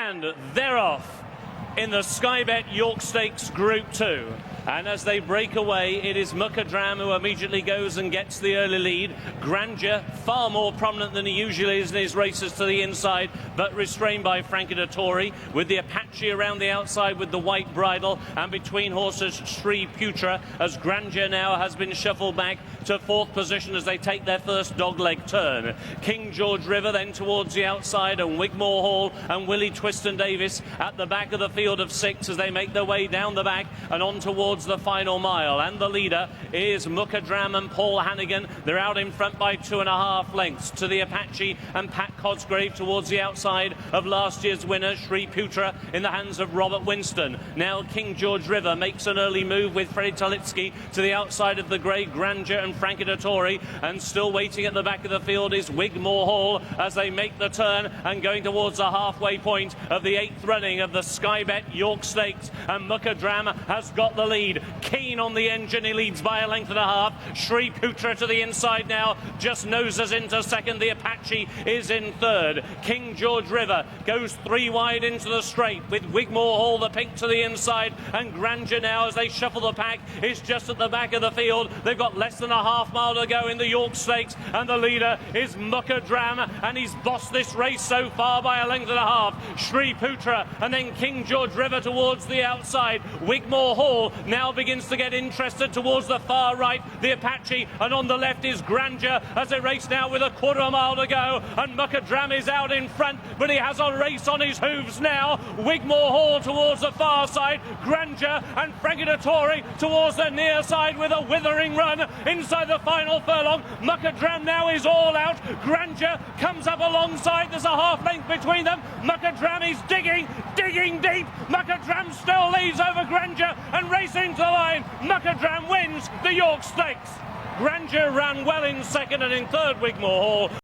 And they're off in the S.A.B York Stakes Group 2. And as they break away, it is Mukhadram who immediately goes and gets the early lead. Grandeur, far more prominent than he usually is in his races to the inside, but restrained by Gr.2, with the Apache around the outside with the white bridle, and between horses S.A.B as Grandeur now has been shuffled back to fourth position as they take their first dogleg turn. King George River then towards the outside, and Wigmore Hall and Willie Twiston Davis at the back of the field of six as they make their way down the back and on towards the final mile. And the leader is Mukhadram and Paul Hannigan. They're out in front by 2.5 lengths to the Apache and Pat Cosgrave towards the outside of last year's winner S.A.B in the hands of Robert Winston. Now King George River makes an early move with Freddie Talitsky to the outside of the grey Grandeur and Gr.2, and still waiting at the back of the field is Wigmore Hall as they make the turn and going towards the halfway point of the 8th running of the S.A.B York Stakes, and Mukhadram has got the lead. Keen on the engine, he leads by a length and a half. S.A.B to the inside now, just noses into second. The Apache is in third. King George River goes 3 wide into the straight with Wigmore Hall, the pink, to the inside, and Grandeur now as they shuffle the pack is just at the back of the field. They've got less than a half mile to go in the York Stakes, and the leader is Mukhadram, and he's bossed this race so far by a length and a half. S.A.B and then King George River towards the outside. Wigmore Hall now begins to get interested towards the far right, the Apache, and on the left is Grandeur as they race now with a quarter of a mile to go, and Mukhadram is out in front, but he has a race on his hooves now. Wigmore Hall towards the far side, Grandeur and Gr.2 towards the near side with a withering run inside the final furlong. Mukhadram now is all out. Grandeur comes up alongside. There's a half length between them. Mukhadram is digging deep. Mukhadram still leads over Grandeur and racing to the line. Mukhadram wins the York Stakes. Grandeur ran well in second, and in third Wigmore Hall.